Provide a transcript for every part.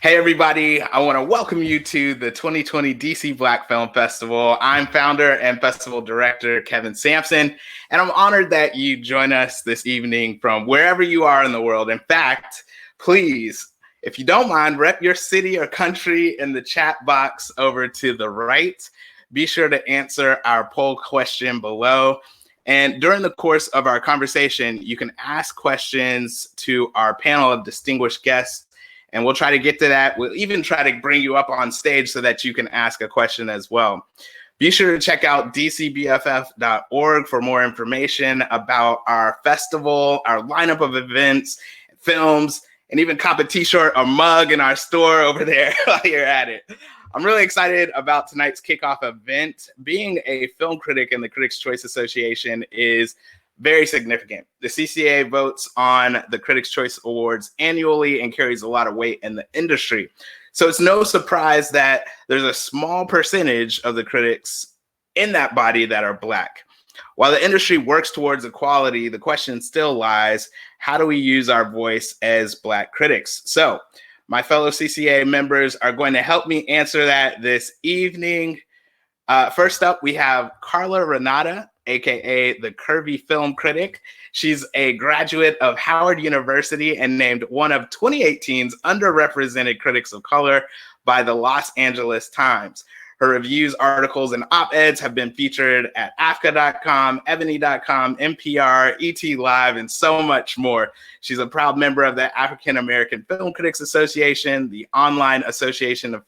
Hey, everybody. I want to welcome you to the 2020 DC Black Film Festival. I'm founder and festival director Kevin Sampson, and I'm honored that you join us this evening from wherever you are in the world. In fact, please, if you don't mind, rep your city or country in the chat box over to the right. Be sure to answer our poll question below. And during the course of our conversation, you can ask questions to our panel of distinguished guests, and we'll try to get to that. We'll even try to bring you up on stage so that you can ask a question as well. Be sure to check out dcbff.org for more information about our festival, our lineup of events, films, and even cop a t-shirt or mug in our store over there while you're at it. I'm really excited about tonight's kickoff event. Being a film critic in the Critics' Choice Association is very significant. The CCA votes on the Critics' Choice Awards annually and carries a lot of weight in the industry. So it's no surprise that there's a small percentage of the critics in that body that are Black. While the industry works towards equality, the question still lies, how do we use our voice as Black critics? So my fellow CCA members are going to help me answer that this evening. First up, we have Carla Renata, aka the Curvy Film Critic. She's a graduate of Howard University and named one of 2018's underrepresented critics of color by the Los Angeles Times. Her reviews, articles, and op-eds have been featured at AFCA.com, Ebony.com, NPR, ET Live, and so much more. She's a proud member of the African American Film Critics Association, the Online Association of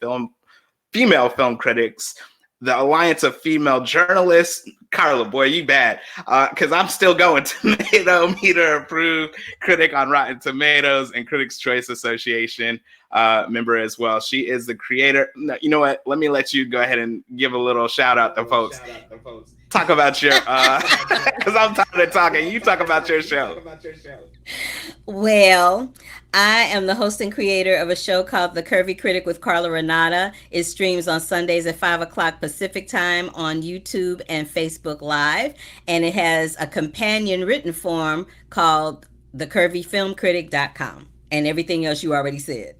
Female Film Critics, the Alliance of Female Journalists. Carla, boy, you bad. Because I'm still going Tomato Meter approved critic on Rotten Tomatoes and Critics' Choice Association member as well. She is the creator. No, you know what? Let me let you go ahead and give a little shout out to folks. Talk about your, because I'm tired of talking. You talk about your show. Well, I am the host and creator of a show called The Curvy Critic with Carla Renata. It streams on Sundays at 5 o'clock Pacific time on YouTube and Facebook Live. And it has a companion written form called thecurvyfilmcritic.com. And everything else you already said.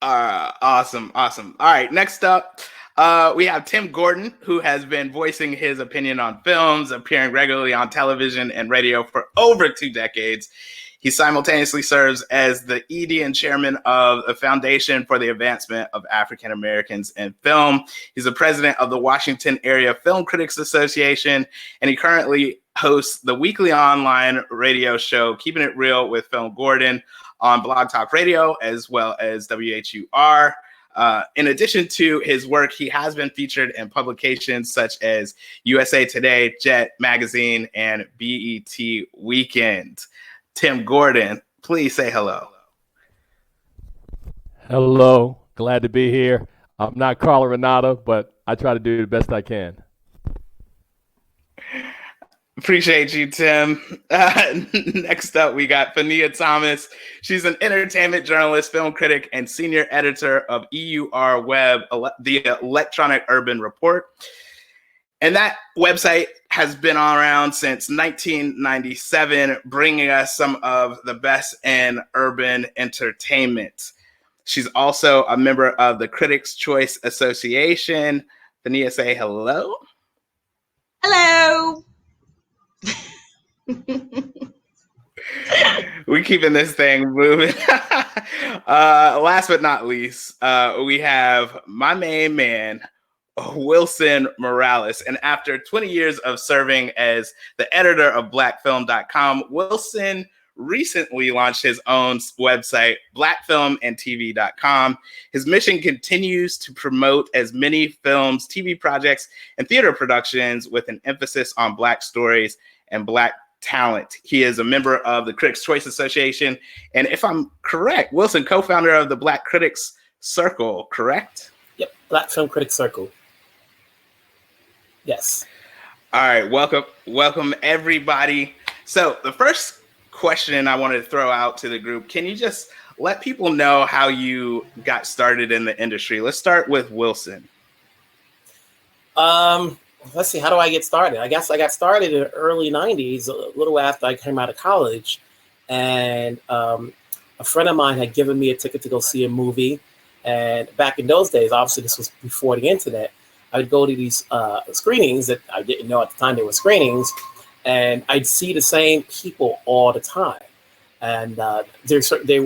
Awesome. All right, next up, we have Tim Gordon, who has been voicing his opinion on films, appearing regularly on television and radio for over 2 decades. He simultaneously serves as the ED and chairman of the Foundation for the Advancement of African Americans in Film. He's the president of the Washington Area Film Critics Association, and he currently hosts the weekly online radio show, Keeping It Real with Film Gordon, on Blog Talk Radio, as well as WHUR. In addition to his work, he has been featured in publications such as USA Today, Jet Magazine, and BET Weekend. Tim Gordon, please say hello. Hello, glad to be here. I'm not Carla Renata, but I try to do the best I can. Appreciate you, Tim. Next up, we got Fania Thomas. She's an entertainment journalist, film critic, and senior editor of EUR Web, the Electronic Urban Report. And that website has been around since 1997, bringing us some of the best in urban entertainment. She's also a member of the Critics' Choice Association. Fania, say hello. Hello. We're keeping this thing moving. Last but not least, we have my main man, Wilson Morales. And after 20 years of serving as the editor of blackfilm.com, Wilson recently launched his own website, blackfilmandtv.com. His mission continues to promote as many films, TV projects, and theater productions with an emphasis on Black stories and Black talent. He is a member of the Critics' Choice Association. And if I'm correct, Wilson, co-founder of the Black Critics Circle, correct? Yep, Black Film Critics Circle. Yes. All right, welcome everybody. So the first question I wanted to throw out to the group, can you just let people know how you got started in the industry? Let's start with Wilson. Let's see, how do I get started? I guess I got started in the early 90s, a little after I came out of college. And a friend of mine had given me a ticket to go see a movie. And back in those days, obviously this was before the internet, I would go to these screenings that I didn't know at the time they were screenings, and I'd see the same people all the time. And there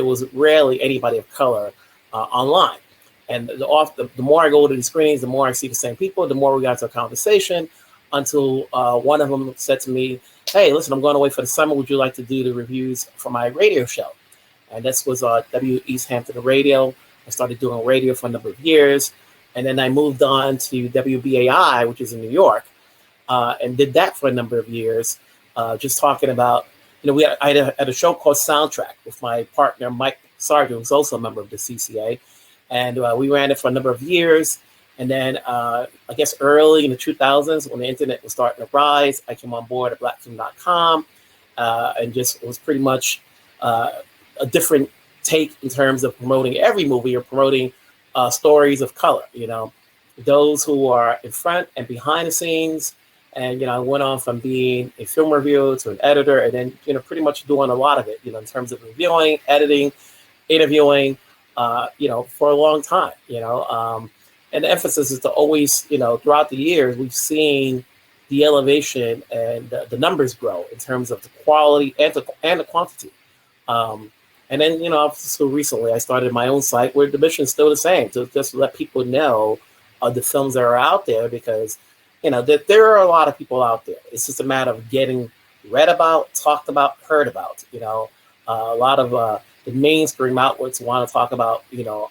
was rarely anybody of color online. And the more I go to these screenings, the more I see the same people, the more we got to a conversation, until one of them said to me, "Hey, listen, I'm going away for the summer. Would you like to do the reviews for my radio show?" And this was W East Hampton Radio. I started doing radio for a number of years. And then I moved on to WBAI, which is in New York, and did that for a number of years, just talking about, I had a show called Soundtrack with my partner, Mike Sargent, who's also a member of the CCA. And we ran it for a number of years. And then I guess early in the 2000s, when the internet was starting to rise, I came on board at blackfilm.com, and just it was pretty much a different take in terms of promoting every movie or promoting stories of color, those who are in front and behind the scenes. And, I went on from being a film reviewer to an editor, and then, pretty much doing a lot of it, in terms of reviewing, editing, interviewing, for a long time, and the emphasis is to always, throughout the years, we've seen the elevation and the numbers grow in terms of the quality and the quantity. And then, so recently I started my own site where the mission is still the same, to just let people know the films that are out there, because, that there are a lot of people out there. It's just a matter of getting read about, talked about, heard about. A lot of the mainstream outlets want to talk about,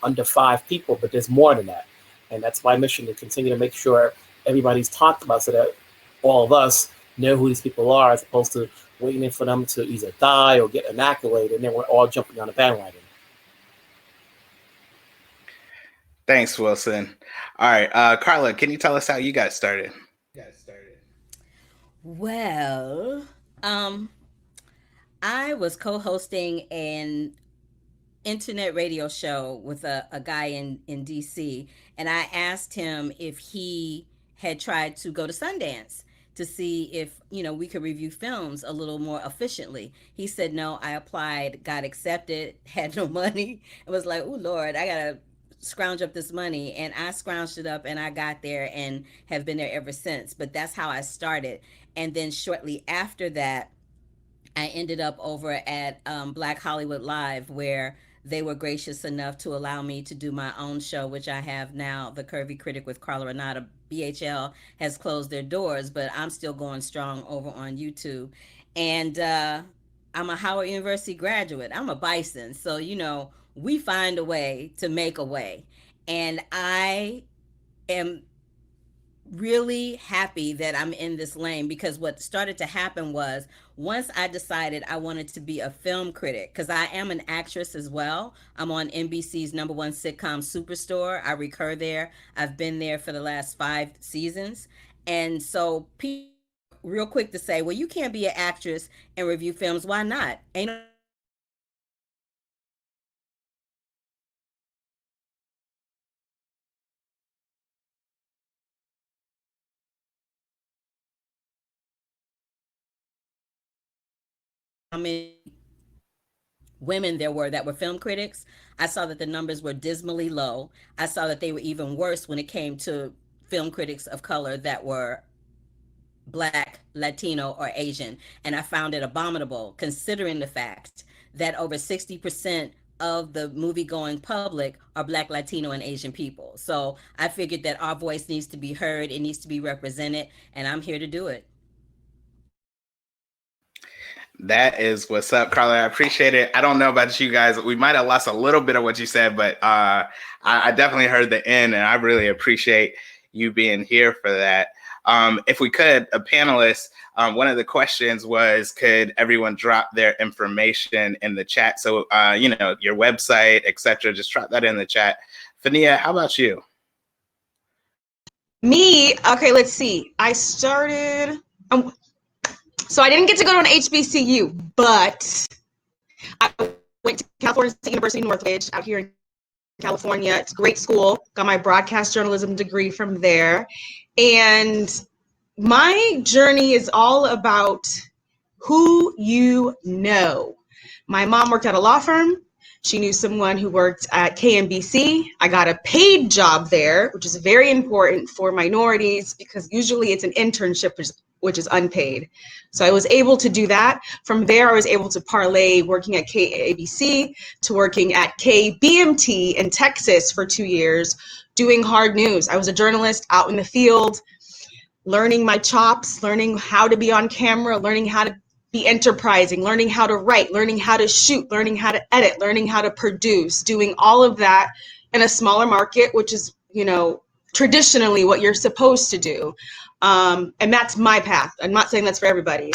under 5 people, but there's more than that. And that's my mission, to continue to make sure everybody's talked about, so that all of us know who these people are, as opposed to waiting for them to either die or get an accolade, and then we're all jumping on the bandwagon. Thanks, Wilson. All right, Carla, can you tell us how you got started? Well, I was co-hosting an internet radio show with a guy in DC, and I asked him if he had tried to go to Sundance to see if, we could review films a little more efficiently. He said, no. I applied, got accepted, had no money, and was like, oh, Lord, I got to scrounge up this money. And I scrounged it up, and I got there and have been there ever since. But that's how I started. And then shortly after that, I ended up over at Black Hollywood Live, where they were gracious enough to allow me to do my own show, which I have now, The Curvy Critic with Carla Renata. BHL has closed their doors, but I'm still going strong over on YouTube. And I'm a Howard University graduate. I'm a Bison. So, we find a way to make a way. And I am really happy that I'm in this lane, because what started to happen was, once I decided I wanted to be a film critic, because I am an actress as well. I'm on NBC's #1 sitcom Superstore. I recur there. I've been there for the last 5 seasons. And so people real quick to say, well, you can't be an actress and review films. Why not? Ain't no how many women there were that were film critics. I saw that the numbers were dismally low. I saw that they were even worse when it came to film critics of color that were Black, Latino, or Asian. And I found it abominable, considering the fact that over 60% of the movie-going public are Black, Latino, and Asian people. So I figured that our voice needs to be heard, it needs to be represented, and I'm here to do it. That is what's up, Carla. I appreciate it. I don't know about you guys. We might have lost a little bit of what you said, but I definitely heard the end, and I really appreciate you being here for that. If we could, a panelist, one of the questions was, could everyone drop their information in the chat? So, your website, etc. Just drop that in the chat. Fania, how about you? Me? Okay, let's see. I started... So I didn't get to go to an HBCU, but I went to California State University, Northridge, out here in California. It's a great school. Got my broadcast journalism degree from there. And my journey is all about who you know. My mom worked at a law firm. She knew someone who worked at KMBC. I got a paid job there, which is very important for minorities because usually it's an internship, which is unpaid. So I was able to do that. From there, I was able to parlay working at KABC to working at KBMT in Texas for 2 years, doing hard news. I was a journalist out in the field, learning my chops, learning how to be on camera, learning how to be enterprising, learning how to write, learning how to shoot, learning how to edit, learning how to produce, doing all of that in a smaller market, which is, traditionally what you're supposed to do. And that's my path. I'm not saying that's for everybody.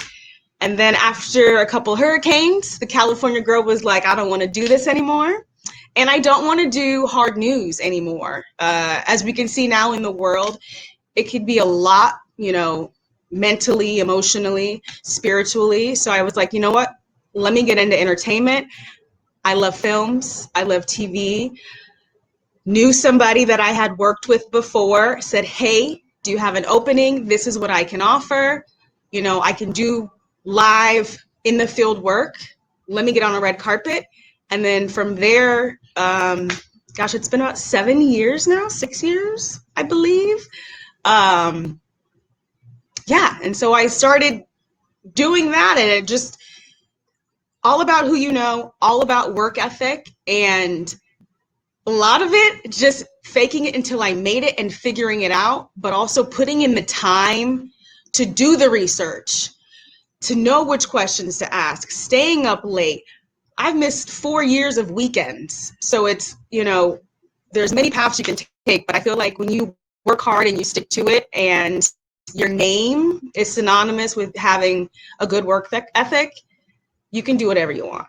And then after a couple hurricanes, the California girl was like, I don't want to do this anymore. And I don't want to do hard news anymore. As we can see now in the world, it could be a lot, mentally, emotionally, spiritually. So I was like, you know what? Let me get into entertainment. I love films. I love TV. Knew somebody that I had worked with before, said, hey, do you have an opening? This is what I can offer. I can do live in the field work. Let me get on a red carpet. And then from there, it's been about 7 years now, 6 years, I believe. And so I started doing that, and it just all about who you know, all about work ethic, and a lot of it just faking it until I made it and figuring it out, but also putting in the time to do the research, to know which questions to ask, staying up late. I've missed 4 years of weekends. So it's, there's many paths you can take, but I feel like when you work hard and you stick to it and your name is synonymous with having a good work ethic, you can do whatever you want.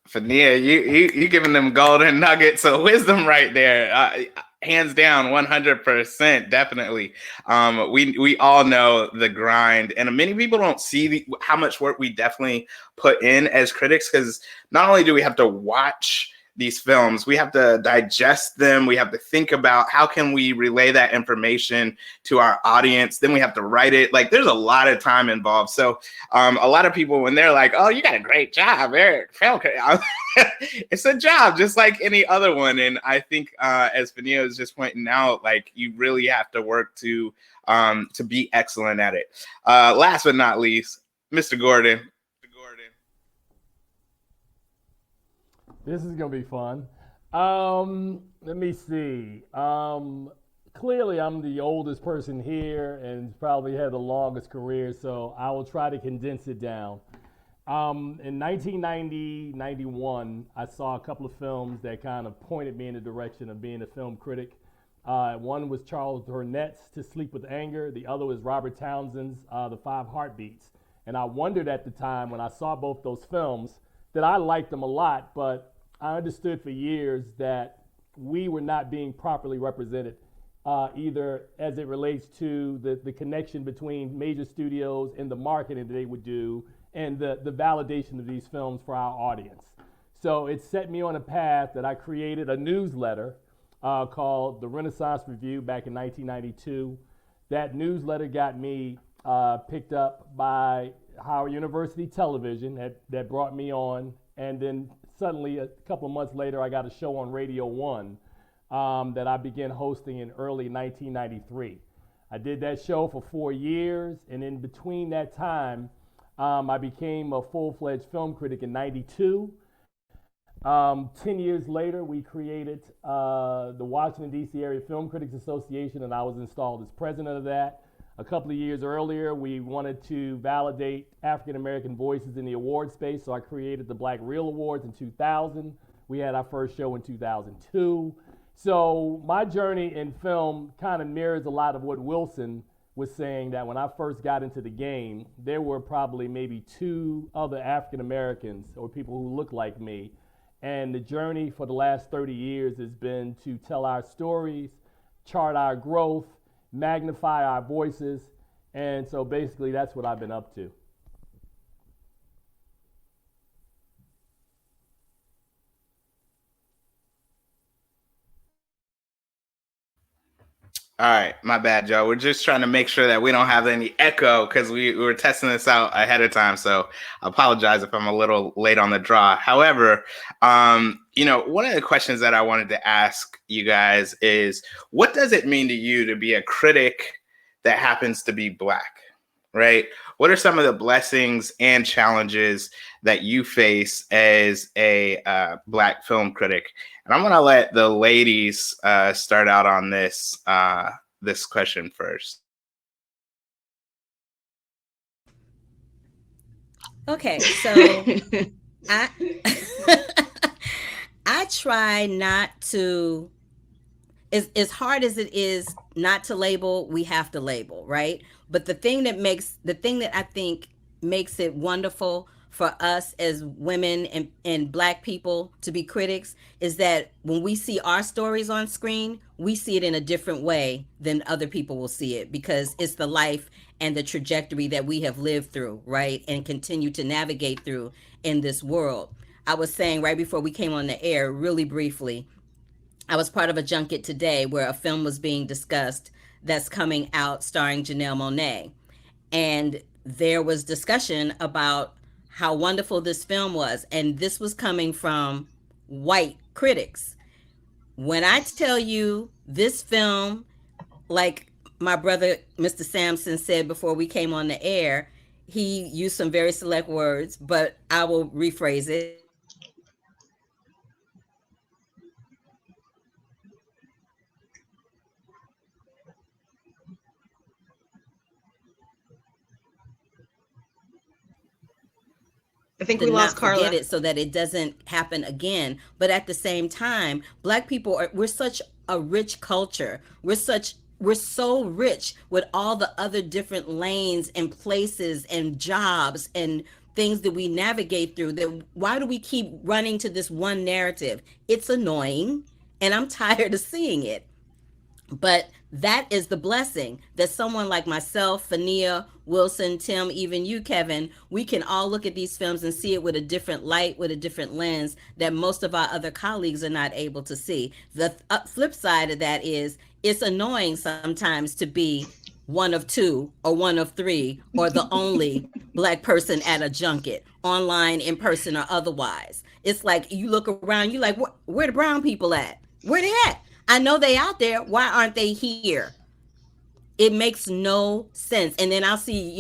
Fania, you giving them golden nuggets of wisdom right there. Hands down, 100%, definitely. We all know the grind, and many people don't see how much work we definitely put in as critics, because not only do we have to watch these films, we have to digest them. We have to think about how can we relay that information to our audience. Then we have to write it. Like, there's a lot of time involved. So a lot of people, when they're like, oh, you got a great job, Eric, it's a job just like any other one. And I think as Fania is just pointing out, like, you really have to work to be excellent at it. Last but not least, Mr. Gordon. This is going to be fun. Let me see. Clearly, I'm the oldest person here and probably had the longest career, so I will try to condense it down. In 1990, 91, I saw a couple of films that kind of pointed me in the direction of being a film critic. One was Charles Burnett's To Sleep with Anger. The other was Robert Townsend's The Five Heartbeats. And I wondered at the time when I saw both those films that I liked them a lot, but I understood for years that we were not being properly represented, either as it relates to the connection between major studios and the marketing that they would do and the validation of these films for our audience. So it set me on a path that I created a newsletter called The Renaissance Review back in 1992. That newsletter got me picked up by Howard University Television that brought me on, and then suddenly, a couple of months later, I got a show on Radio 1 that I began hosting in early 1993. I did that show for 4 years, and in between that time, I became a full-fledged film critic in 92. 10 years later, we created the Washington, D.C. Area Film Critics Association, and I was installed as president of that. A couple of years earlier, we wanted to validate African-American voices in the award space, so I created the Black Reel Awards in 2000. We had our first show in 2002. So my journey in film kind of mirrors a lot of what Wilson was saying, that when I first got into the game, there were probably maybe 2 other African-Americans or people who look like me. And the journey for the last 30 years has been to tell our stories, chart our growth, magnify our voices, and so basically that's what I've been up to. All right, my bad, Joe. We're just trying to make sure that we don't have any echo because we were testing this out ahead of time. So I apologize if I'm a little late on the draw. However, one of the questions that I wanted to ask you guys is, what does it mean to you to be a critic that happens to be Black, right? What are some of the blessings and challenges that you face as a Black film critic? And I'm going to let the ladies start out on this this question first. Okay, so I I try not to, as hard as it is not to label, we have to label, right? But the thing that I think makes it wonderful for us as women and Black people to be critics is that when we see our stories on screen, we see it in a different way than other people will see it, because it's the life and the trajectory that we have lived through, right? And continue to navigate through in this world. I was saying right before we came on the air, really briefly, I was part of a junket today where a film was being discussed that's coming out starring Janelle Monáe. And there was discussion about how wonderful this film was. And this was coming from white critics. When I tell you this film, like my brother, Mr. Sampson, said before we came on the air, he used some very select words, but I will rephrase it. I think we lost Carla. Forget it so that it doesn't happen again. But at the same time, Black people we're such a rich culture. We're so rich with all the other different lanes and places and jobs and things that we navigate through, that why do we keep running to this one narrative? It's annoying and I'm tired of seeing it. But that is the blessing, that someone like myself, Fania, Wilson, Tim, even you, Kevin, we can all look at these films and see it with a different light, with a different lens that most of our other colleagues are not able to see. The flip side of that is it's annoying sometimes to be one of two or one of three or the only Black person at a junket, online, in person, or otherwise. It's like you look around, you like, where the brown people at? Where they at? I know they out there. Why aren't they here? It makes no sense. And then I'll see,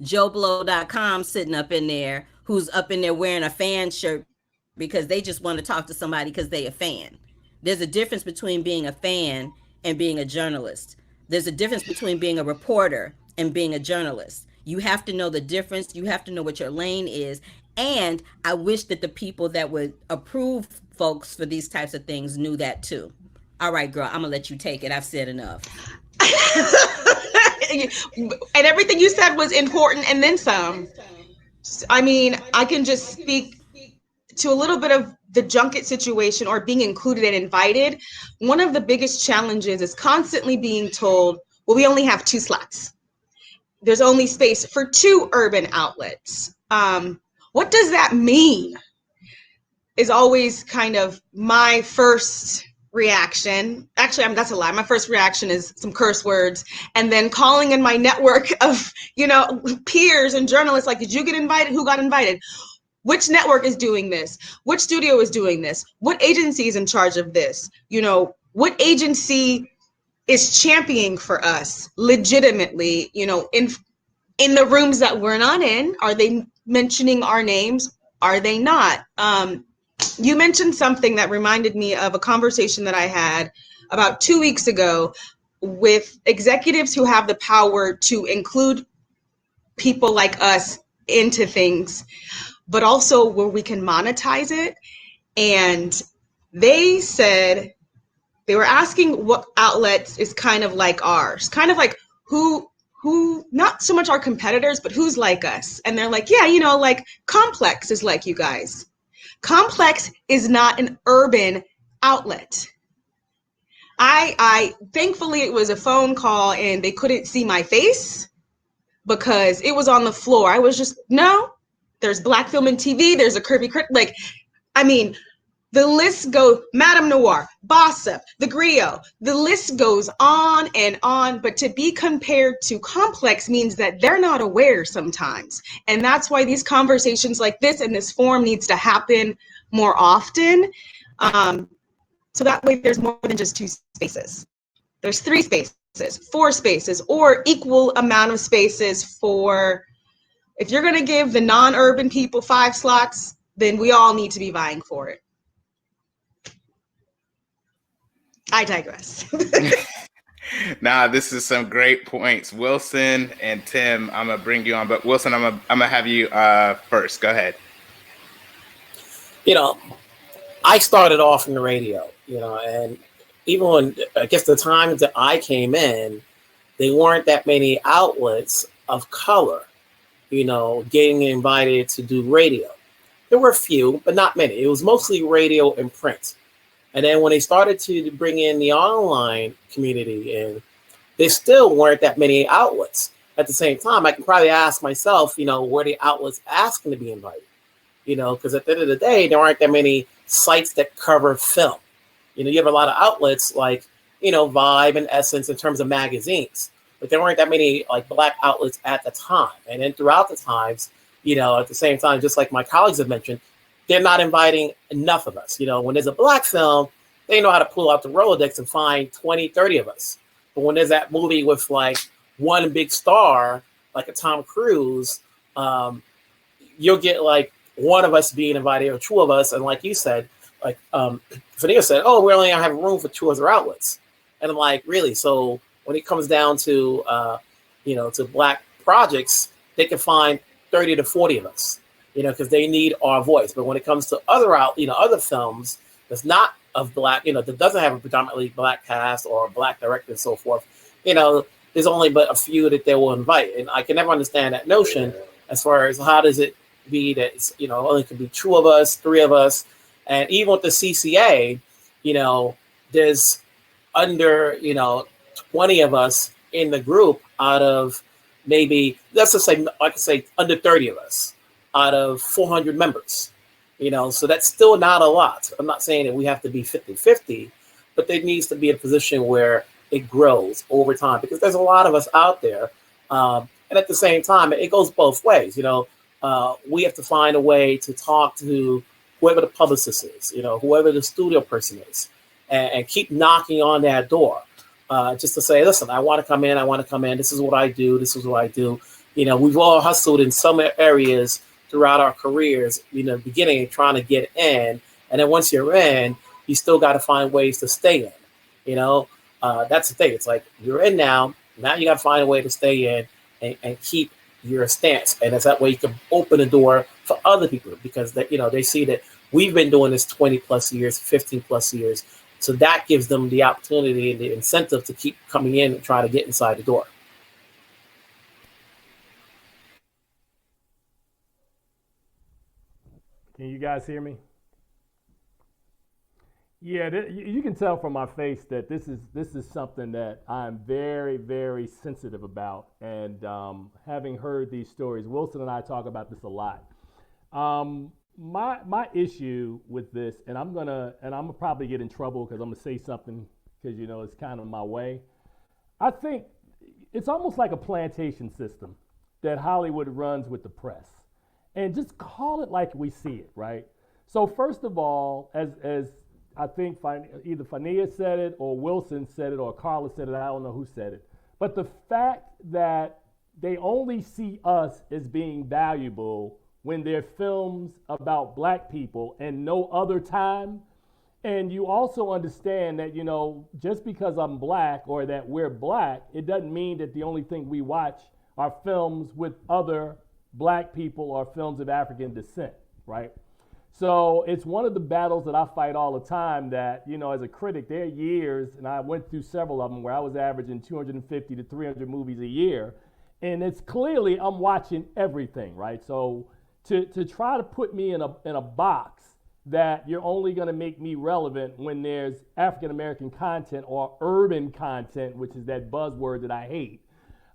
JoeBlow.com sitting up in there, who's up in there wearing a fan shirt because they just want to talk to somebody because they a fan. There's a difference between being a fan and being a journalist. There's a difference between being a reporter and being a journalist. You have to know the difference. You have to know what your lane is. And I wish that the people that would approve folks for these types of things knew that too. All right, girl, I'm gonna let you take it. I've said enough. And everything you said was important and then some. I mean, I can just speak to a little bit of the junket situation or being included and invited. One of the biggest challenges is constantly being told, well, we only have 2 slots. There's only space for 2 urban outlets. What does that mean? Is always kind of my first reaction. Actually, that's a lie. My first reaction is some curse words, and then calling in my network of, peers and journalists, like, did you get invited? Who got invited? Which network is doing this? Which studio is doing this? What agency is in charge of this? What agency is championing for us legitimately, in the rooms that we're not in? Are they mentioning our names? Are they not? You mentioned something that reminded me of a conversation that I had about 2 weeks ago with executives who have the power to include people like us into things, but also where we can monetize it. And they said, they were asking what outlets is kind of like ours, kind of like who not so much our competitors, but who's like us. And they're like, yeah, like Complex is like you guys. Complex is not an urban outlet. I thankfully it was a phone call and they couldn't see my face because it was on the floor. I was just, no, there's Black Film and TV, there's a Curvy Critic. The list goes, Madame Noir, Bossip, The Griot, the list goes on and on, but to be compared to complex means that they're not aware sometimes. And that's why these conversations like this in this forum needs to happen more often. So that way there's more than just 2 spaces. There's 3 spaces, 4 spaces, or equal amount of spaces for, if you're gonna give the non-urban people 5 slots, then we all need to be vying for it. I digress. Nah, this is some great points. Wilson and Tim, I'm gonna bring you on, but Wilson, I'm gonna have you first. Go ahead. You know, I started off in the radio, you know, and even when, I guess the times that I came in, there weren't that many outlets of color, you know, getting invited to do radio. There were a few, but not many. It was mostly radio and print. And then when they started to bring in the online community, and there still weren't that many outlets. At the same time, I can probably ask myself, you know, were the outlets asking to be invited? You know, because at the end of the day, there aren't that many sites that cover film. You know, you have a lot of outlets like, you know, Vibe and Essence in terms of magazines, but there weren't that many like Black outlets at the time. And then throughout the times, you know, at the same time, just like my colleagues have mentioned, they're not inviting enough of us. You know, when there's a Black film, they know how to pull out the Rolodex and find 20, 30 of us. But when there's that movie with like one big star, like a Tom Cruise, you'll get like one of us being invited or 2 of us. And like you said, like Fania said, oh, we only have room for 2 other outlets. And I'm like, really? So when it comes down to, you know, to Black projects, they can find 30 to 40 of us, you know, because they need our voice. But when it comes to other other films that's not of Black, you know, that doesn't have a predominantly Black cast or a Black director and so forth, you know, there's only but a few that they will invite. And I can never understand that notion as far as how does it be that it's, you know, only could be 2 of us, 3 of us. And even with the CCA, you know, there's under, you know, 20 of us in the group out of maybe, let's just say, I could say under 30 of us out of 400 members, you know, so that's still not a lot. I'm not saying that we have to be 50-50, but there needs to be a position where it grows over time because there's a lot of us out there. And at the same time, it goes both ways. You know, we have to find a way to talk to whoever the publicist is, you know, whoever the studio person is, and keep knocking on that door. Just to say, listen, I want to come in. This is what I do. You know, we've all hustled in some areas throughout our careers, you know, beginning trying to get in. And then once you're in, you still got to find ways to stay in. You know, that's the thing. It's like you're in now you got to find a way to stay in and keep your stance. And that's that way you can open the door for other people because they, you know, they see that we've been doing this 20 plus years, 15 plus years. So that gives them the opportunity and the incentive to keep coming in and try to get inside the door. Can you guys hear me? Yeah, you can tell from my face that this is something that I'm very, very sensitive about. And having heard these stories, Wilson and I talk about this a lot. My issue with this, and I'm gonna probably get in trouble because I'm gonna say something because you know it's kind of my way. I think it's almost like a plantation system that Hollywood runs with the press, and just call it like we see it, right? So first of all, as I think either Fania said it or Wilson said it or Carla said it, I don't know who said it, but the fact that they only see us as being valuable when they're films about Black people and no other time. And you also understand that, you know, just because I'm Black or that we're Black, it doesn't mean that the only thing we watch are films with other Black people or films of African descent, right? So it's one of the battles that I fight all the time that, you know, as a critic, there are years, and I went through several of them where I was averaging 250 to 300 movies a year. And it's clearly I'm watching everything, right? So to try to put me in a box that you're only going to make me relevant when there's African-American content or urban content, which is that buzzword that I hate.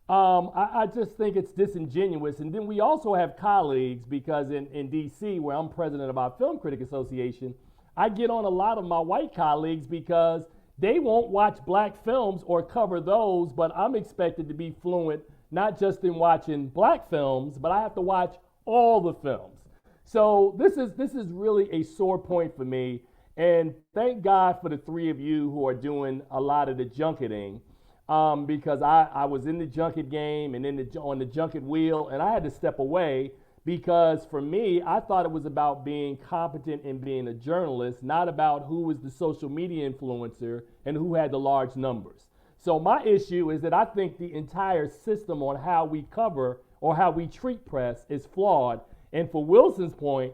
I just think it's disingenuous. And then we also have colleagues because in DC, where I'm president of our Film Critic Association, I get on a lot of my white colleagues because they won't watch black films or cover those, but I'm expected to be fluent not just in watching black films, but I have to watch all the films. So this is really a sore point for me. And thank God for the three of you who are doing a lot of the junketing, because I was in the junket game and on the junket wheel, and I had to step away because for me, I thought it was about being competent and being a journalist, not about who was the social media influencer and who had the large numbers. So my issue is that I think the entire system on how we cover or how we treat press is flawed. And for Wilson's point,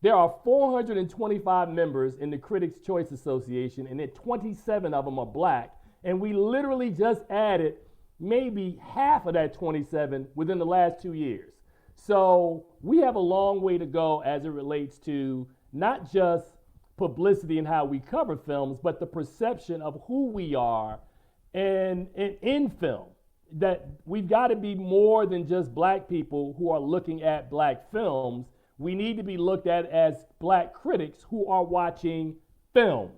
there are 425 members in the Critics' Choice Association, and 27 of them are black. And we literally just added maybe half of that 27 within the last 2 years. So we have a long way to go as it relates to not just publicity and how we cover films, but the perception of who we are and in film. That we've got to be more than just black people who are looking at black films. We need to be looked at as black critics who are watching film,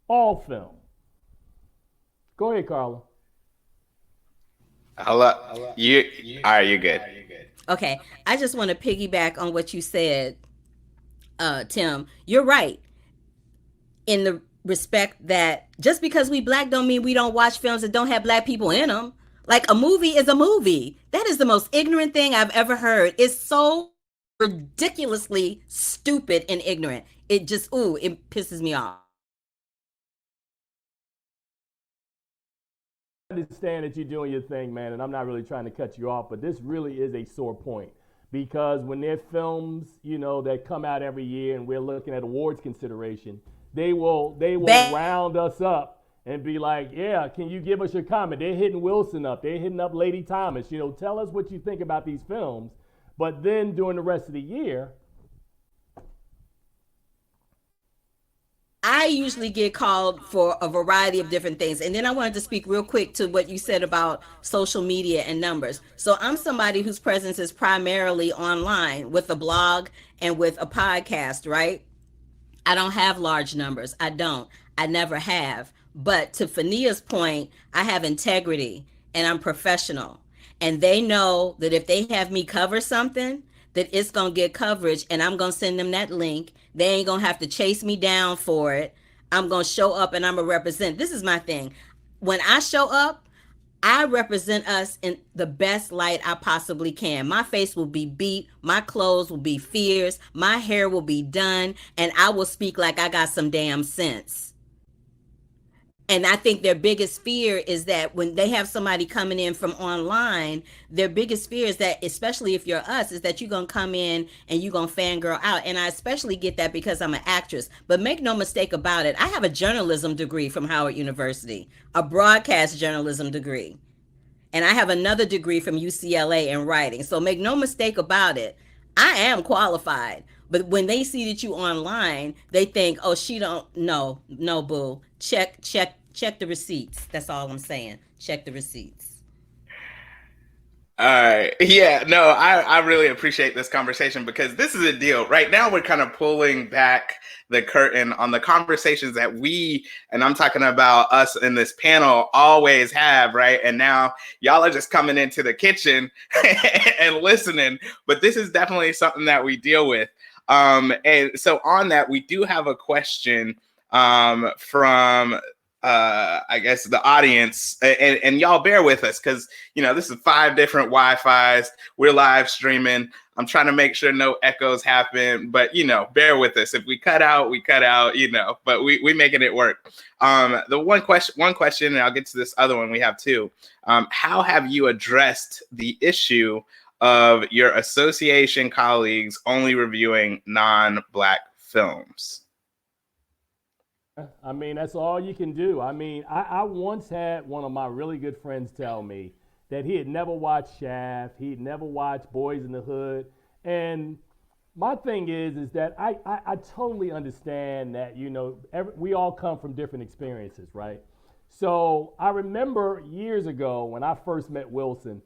all film. Go ahead, Carla. Hello. You all right? You're good. Okay, I just want to piggyback on what you said, Tim. You're right in the respect that just because we black don't mean we don't watch films that don't have black people in them. Like a movie is a movie. That is the most ignorant thing I've ever heard. It's so ridiculously stupid and ignorant. It just, it pisses me off. I understand that you're doing your thing, man, and I'm not really trying to cut you off, but this really is a sore point because when there are films, that come out every year and we're looking at awards consideration, they will round us up and be like, yeah, can you give us your comment? They're hitting Wilson up. They're hitting up Lady Thomas. Tell us what you think about these films. But then during the rest of the year, I usually get called for a variety of different things. And then I wanted to speak real quick to what you said about social media and numbers. So I'm somebody whose presence is primarily online with a blog and with a podcast, right? I don't have large numbers. I don't. I never have. But to Fania's point, I have integrity and I'm professional. And they know that if they have me cover something, that it's going to get coverage and I'm going to send them that link. They ain't going to have to chase me down for it. I'm going to show up and I'm going to represent. This is my thing. When I show up, I represent us in the best light I possibly can. My face will be beat. My clothes will be fierce. My hair will be done. And I will speak like I got some damn sense. And I think their biggest fear is that when they have somebody coming in from online, their biggest fear is that, especially if you're us, is that you're going to come in and you're going to fangirl out. And I especially get that because I'm an actress. But make no mistake about it, I have a journalism degree from Howard University, a broadcast journalism degree. And I have another degree from UCLA in writing. So make no mistake about it, I am qualified. But when they see that you online, they think, oh, she don't, no, boo. Check the receipts. That's all I'm saying. Check the receipts. All right. Yeah, no, I really appreciate this conversation because this is a deal. Right now, we're kind of pulling back the curtain on the conversations that we, and I'm talking about us in this panel, always have, right? And now y'all are just coming into the kitchen and listening, but this is definitely something that we deal with. And so on that, we do have a question from I guess the audience, and y'all bear with us because this is 5 different Wi-Fis. We're live streaming. I'm trying to make sure no echoes happen, but bear with us. If we cut out, we cut out. But we making it work. The one question, and I'll get to this other one. We have 2. How have you addressed the issue of your association colleagues only reviewing non-Black films? I mean, that's all you can do. I mean, I once had one of my really good friends tell me that he had never watched Shaft. He'd never watched Boys in the Hood. And my thing is that I totally understand that, we all come from different experiences, right? So I remember years ago when I first met Wilson,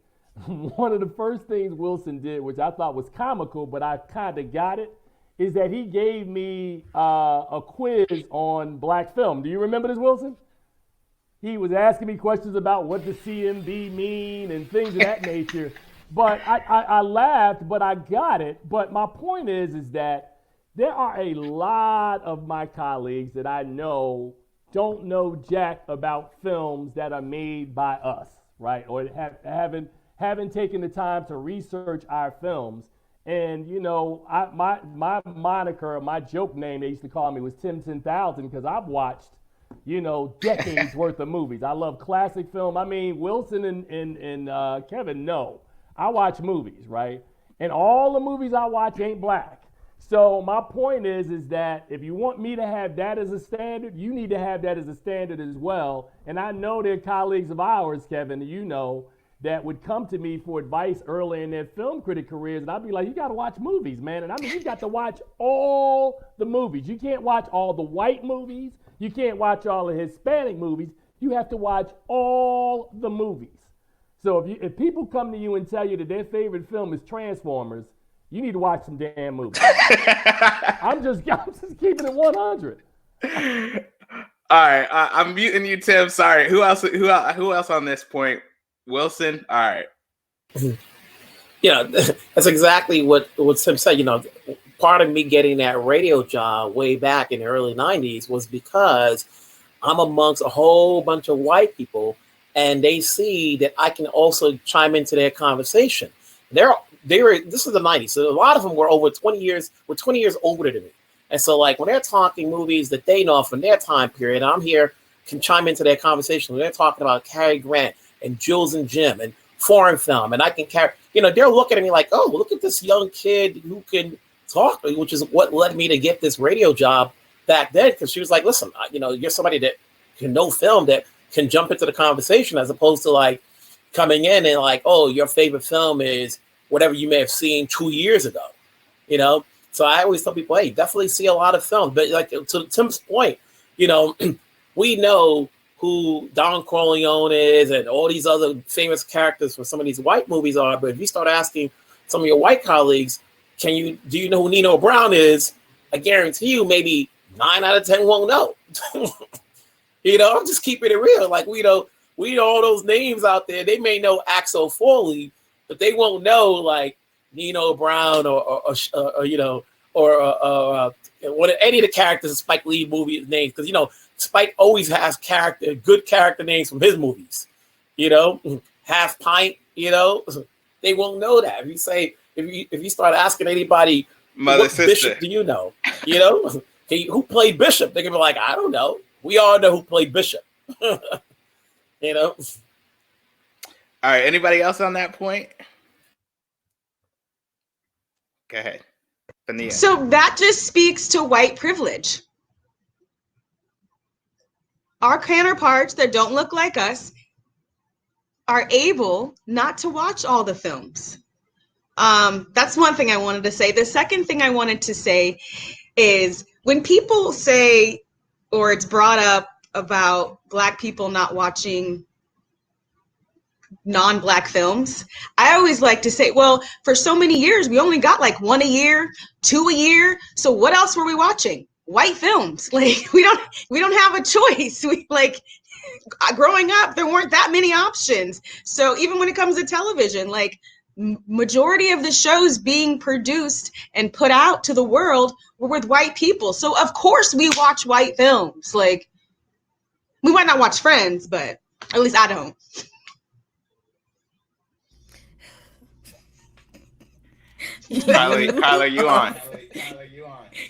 one of the first things Wilson did, which I thought was comical, but I kind of got it, is that he gave me a quiz on black film. Do you remember this, Wilson? He was asking me questions about what does CMB mean and things of that nature. But I laughed, but I got it. But my point is that there are a lot of my colleagues that I know don't know jack about films that are made by us, right? Or haven't taken the time to research our films. And you know, my moniker, my joke name they used to call me was Tim 10,000 because I've watched, you know, decades worth of movies. I love classic film. I mean, Wilson and Kevin know I watch movies, right? And all the movies I watch ain't black. So my point is that if you want me to have that as a standard, you need to have that as a standard as well. And I know they're colleagues of ours, Kevin, you know, that would come to me for advice early in their film critic careers, and I'd be like, you got to watch movies, man. And I mean, you got to watch all the movies. You can't watch all the white movies. You can't watch all the Hispanic movies. You have to watch all the movies. So if people come to you and tell you that their favorite film is Transformers, you need to watch some damn movies. I'm just keeping it 100. All right, I'm muting you, Tim. Sorry. Who else on this point? Wilson. All right. Yeah, that's exactly what Tim said. You know, part of me getting that radio job way back in the early 90s was because I'm amongst a whole bunch of white people, and they see that I can also chime into their conversation. This is the 90s, so a lot of them were over 20 years older than me. And so like when they're talking movies that they know from their time period, I'm here, can chime into their conversation. When they're talking about Cary Grant and Jules and Jim and foreign film, and I can carry, you know, they're looking at me like, oh, look at this young kid who can talk, which is what led me to get this radio job back then. Because she was like, listen, you know, you're somebody that can know film, that can jump into the conversation, as opposed to like coming in and like, oh, your favorite film is whatever you may have seen 2 years ago, you know? So I always tell people, hey, definitely see a lot of films. But like to Tim's point, you know, we know who Don Corleone is and all these other famous characters from some of these white movies are. But if you start asking some of your white colleagues, do you know who Nino Brown is? I guarantee you maybe 9 out of 10 won't know. You know, I'm just keeping it real. Like we know all those names out there. They may know Axel Foley, but they won't know like Nino Brown or you know, or any of the characters in Spike Lee movie names, because you know Spike always has good character names from his movies. You know, Half Pint. You know, they won't know that. If you start asking anybody, Mother what Sister, Bishop do you know? You know, who played Bishop? They're gonna be like, I don't know. We all know who played Bishop. You know. All right. Anybody else on that point? Go ahead. Fania. So that just speaks to white privilege. Our counterparts that don't look like us are able not to watch all the films. That's one thing I wanted to say. The second thing I wanted to say is when people say, or it's brought up about Black people not watching non-Black films, I always like to say, well, for so many years, we only got like 1 a year, 2 a year. So what else were we watching? White films. Like we don't have a choice. We like growing up, there weren't that many options. So even when it comes to television, like majority of the shows being produced and put out to the world were with white people. So of course we watch white films. Like we might not watch Friends, but at least I don't. Kyler, you on?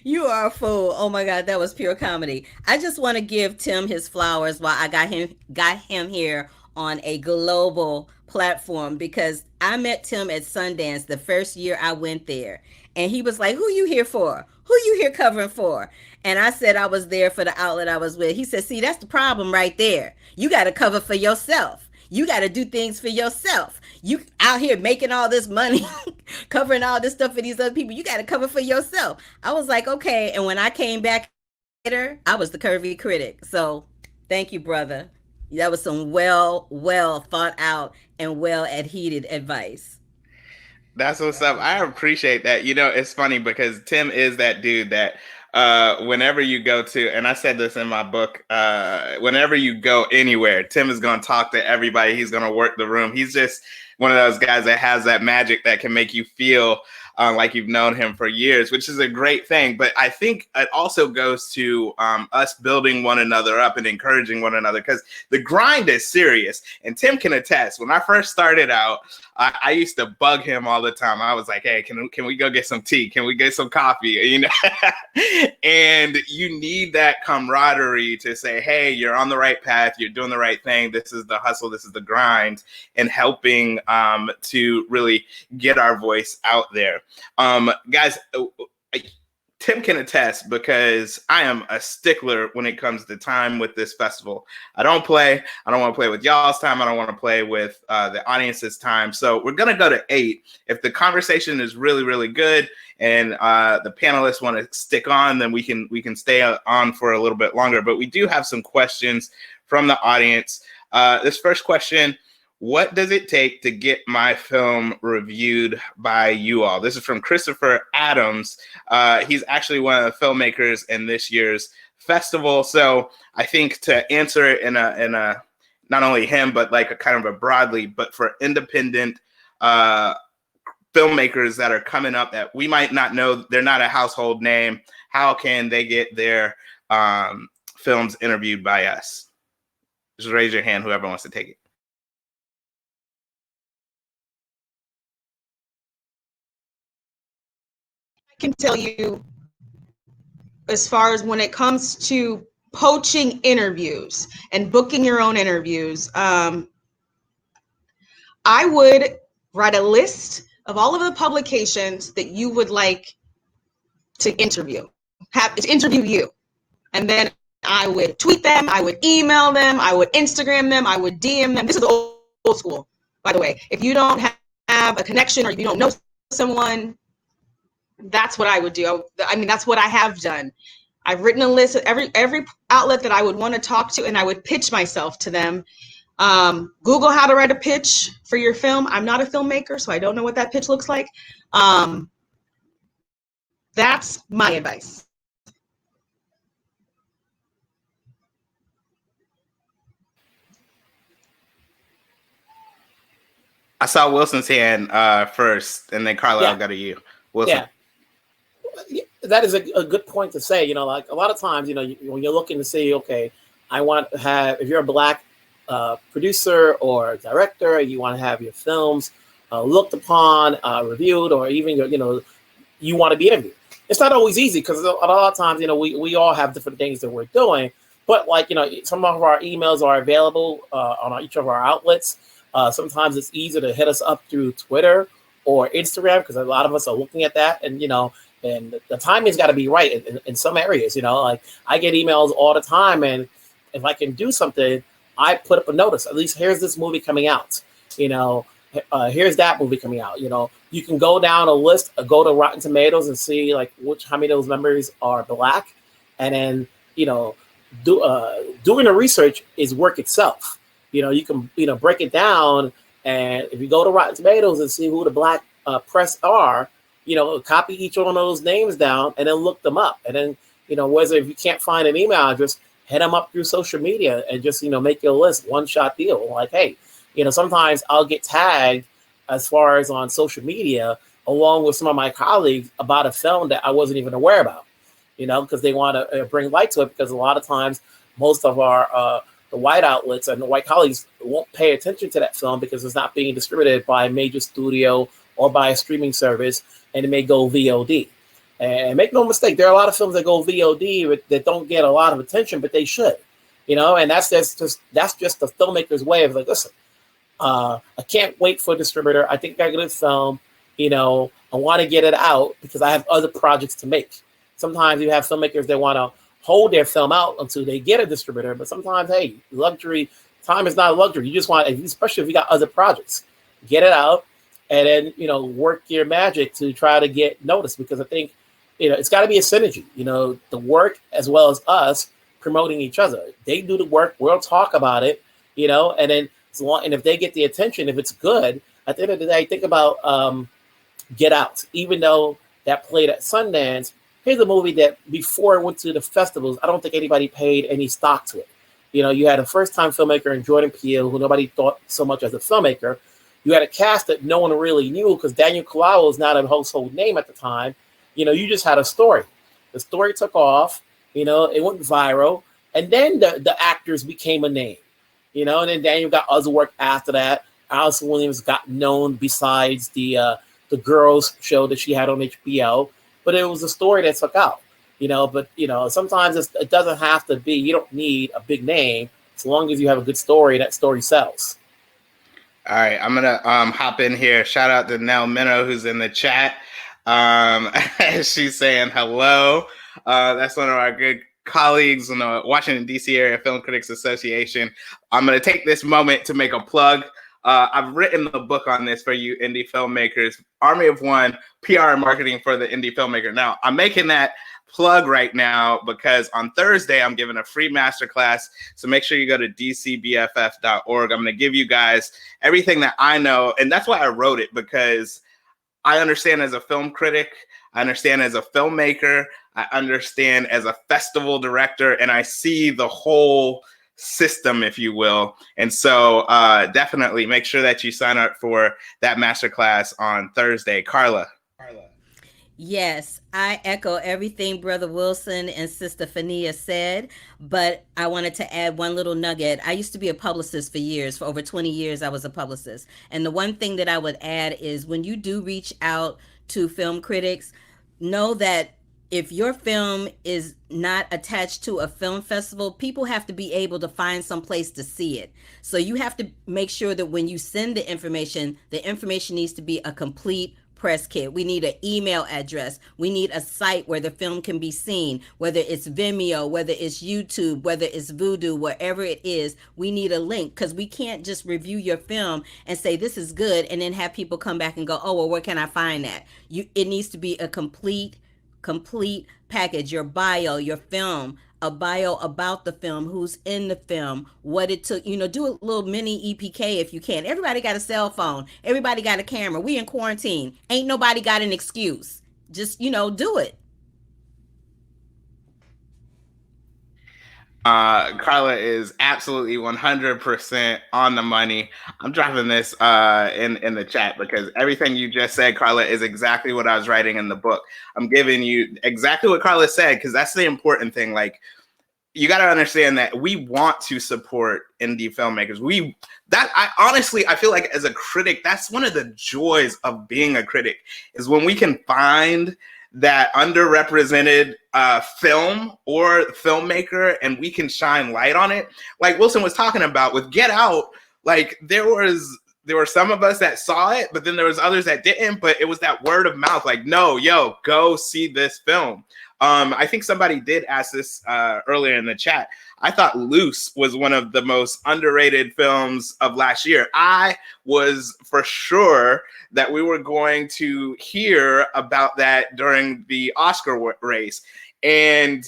You are a fool. Oh my God, that was pure comedy. I just want to give Tim his flowers while I got him here on a global platform, because I met Tim at Sundance the first year I went there, and he was like, "Who you here for? Who you here covering for?" And I said I was there for the outlet I was with. He said, "See, that's the problem right there. You got to cover for yourself. You got to do things for yourself. You out here making all this money, covering all this stuff for these other people. You got to cover for yourself." I was like, okay. And when I came back later, I was the curvy critic. So thank you, brother. That was some well thought out and well adhered advice. That's what's up. I appreciate that. You know, it's funny because Tim is that dude that whenever you go to, and I said this in my book, whenever you go anywhere, Tim is going to talk to everybody. He's going to work the room. He's just one of those guys that has that magic that can make you feel like you've known him for years, which is a great thing. But I think it also goes to us building one another up and encouraging one another, because the grind is serious. And Tim can attest. When I first started out, I used to bug him all the time. I was like, hey, can we go get some tea? Can we get some coffee? You know, and you need that camaraderie to say, hey, you're on the right path. You're doing the right thing. This is the hustle. This is the grind, and helping to really get our voice out there. Guys, Tim can attest, because I am a stickler when it comes to time with this festival. I don't want to play with y'all's time. I don't want to play with the audience's time. So we're going to go to 8. If the conversation is really, really good and the panelists want to stick on, then we can stay on for a little bit longer. But we do have some questions from the audience. This first question: what does it take to get my film reviewed by you all? This is from Christopher Adams. He's actually one of the filmmakers in this year's festival. So I think to answer it in a not only him, but like a kind of a broadly, but for independent filmmakers that are coming up that we might not know, they're not a household name, how can they get their films interviewed by us? Just raise your hand, whoever wants to take it. Can tell you, as far as when it comes to poaching interviews and booking your own interviews, I would write a list of all of the publications that you would like to interview you, and then I would tweet them, I would email them, I would Instagram them, I would DM them. This is old school, by the way. If you don't have a connection or you don't know someone, that's what I would do. I mean, that's what I have done. I've written a list of every outlet that I would want to talk to, and I would pitch myself to them. Google how to write a pitch for your film. I'm not a filmmaker, so I don't know what that pitch looks like. That's my advice. I saw Wilson's hand first, and then Carla, I'll go to you. Wilson. Yeah, that is a good point to say. You know, like a lot of times, you know, when you're looking to say, okay, I want to have, if you're a Black producer or director, you want to have your films looked upon, reviewed, or even, you know, you want to be interviewed. It's not always easy, because a lot of times, you know, we all have different things that we're doing. But like, you know, some of our emails are available on each of our outlets. Sometimes it's easier to hit us up through Twitter or Instagram, because a lot of us are looking at that, and you know, and the timing's got to be right in some areas. You know, like I get emails all the time, and if I can do something, I put up a notice. At least here's this movie coming out. You know, here's that movie coming out. You know, you can go down a list, go to Rotten Tomatoes and see like how many of those members are Black, and then you know, doing the research is work itself. You know, you can break it down. And if you go to Rotten Tomatoes and see who the Black press are, you know, copy each one of those names down and then look them up. And then, you know, whether if you can't find an email address, head them up through social media and just, you know, make your list, one-shot deal. Like, hey, you know, sometimes I'll get tagged as far as on social media along with some of my colleagues about a film that I wasn't even aware about, you know, because they want to bring light to it, because a lot of times most of our the white outlets and the white colleagues won't pay attention to that film because it's not being distributed by a major studio or by a streaming service, and it may go VOD. And make no mistake, there are a lot of films that go VOD that don't get a lot of attention, but they should, you know. And that's just the filmmaker's way of like, listen, I can't wait for a distributor. I think I got a film, you know, I want to get it out because I have other projects to make. Sometimes you have filmmakers that want to hold their film out until they get a distributor. But sometimes, hey, luxury, time is not a luxury. You just want, especially if you got other projects, get it out and then, you know, work your magic to try to get noticed. Because I think, you know, it's got to be a synergy, you know, the work as well as us promoting each other. They do the work, we'll talk about it, you know, and then and if they get the attention, if it's good, at the end of the day, think about Get Out. Even though that played at Sundance, here's a movie that before it went to the festivals, I don't think anybody paid any stock to it. You know, you had a first-time filmmaker in Jordan Peele, who nobody thought so much as a filmmaker. You had a cast that no one really knew because Daniel Kaluuya was not a household name at the time. You know, you just had a story. The story took off. You know, it went viral, and then the actors became a name. You know, and then Daniel got other work after that. Allison Williams got known besides the Girls show that she had on HBO, but it was a story that took out. You know, but you know, sometimes it doesn't have to be. You don't need a big name as long as you have a good story. That story sells. All right, I'm gonna hop in here. Shout out to Nell Minnow who's in the chat. She's saying hello. That's one of our good colleagues in the Washington D.C. Area Film Critics Association. I'm gonna take this moment to make a plug. I've written a book on this for you indie filmmakers, Army of One, PR and marketing for the indie filmmaker. Now, I'm making that plug right now because on Thursday, I'm giving a free masterclass. So make sure you go to dcbff.org. I'm going to give you guys everything that I know. And that's why I wrote it, because I understand as a film critic, I understand as a filmmaker, I understand as a festival director, and I see the whole system, if you will. And so definitely make sure that you sign up for that masterclass on Thursday. Carla. Yes, I echo everything Brother Wilson and Sister Fania said, but I wanted to add one little nugget. I used to be a publicist for years. For over 20 years, I was a publicist. And the one thing that I would add is when you do reach out to film critics, know that if your film is not attached to a film festival, people have to be able to find some place to see it. So you have to make sure that when you send the information needs to be a complete press kit. We need an email address. We need a site where the film can be seen, whether it's Vimeo, whether it's YouTube, whether it's Vudu, wherever it is. We need a link, because we can't just review your film and say this is good and then have people come back and go, oh, well, where can I find that? It needs to be a complete package. Your bio, your film, a bio about the film, who's in the film, what it took, do a little mini EPK if you can. Everybody got a cell phone. Everybody got a camera. We in quarantine. Ain't nobody got an excuse. Just, do it. Carla is absolutely 100% on the money. I'm dropping this in the chat because everything you just said, Carla, is exactly what I was writing in the book. I'm giving you exactly what Carla said, because that's the important thing. Like, you got to understand that we want to support indie filmmakers. I feel like as a critic, that's one of the joys of being a critic, is when we can find that underrepresented film or filmmaker and we can shine light on it. Like Wilson was talking about with Get Out, like there were some of us that saw it, but then there was others that didn't, but it was that word of mouth, like, no, yo, go see this film. I think somebody did ask this earlier in the chat. I thought Loose was one of the most underrated films of last year. I was for sure that we were going to hear about that during the Oscar race, and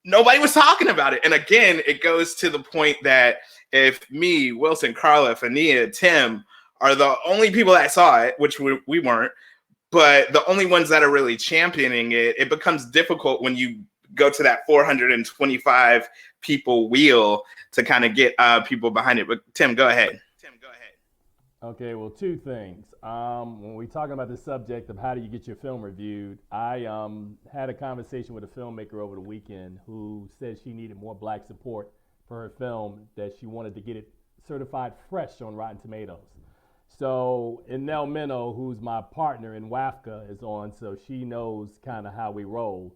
nobody was talking about it. And again, it goes to the point that if me, Wilson, Carla, Fania, Tim are the only people that saw it, which we weren't, but the only ones that are really championing it, it becomes difficult when you go to that 425 people wheel to kind of get people behind it. But Tim, go ahead. Okay, well, two things. When we're talking about the subject of how do you get your film reviewed, I had a conversation with a filmmaker over the weekend who said she needed more Black support for her film, that she wanted to get it certified fresh on Rotten Tomatoes. So, and Nell Minnow, who's my partner in WAFCA, is on, so she knows kind of how we roll.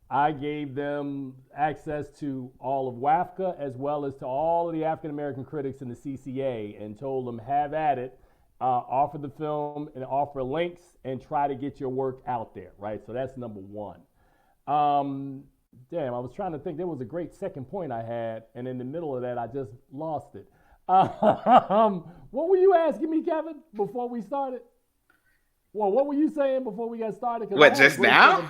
I gave them access to all of WAFCA as well as to all of the African American critics in the CCA, and told them, have at it, offer the film and offer links and try to get your work out there, right? So that's number one. Damn, I was trying to think. There was a great second point I had, and in the middle of that, I just lost it. What were you asking me, Kevin, before we started? Well, what were you saying before we got started? What, just now?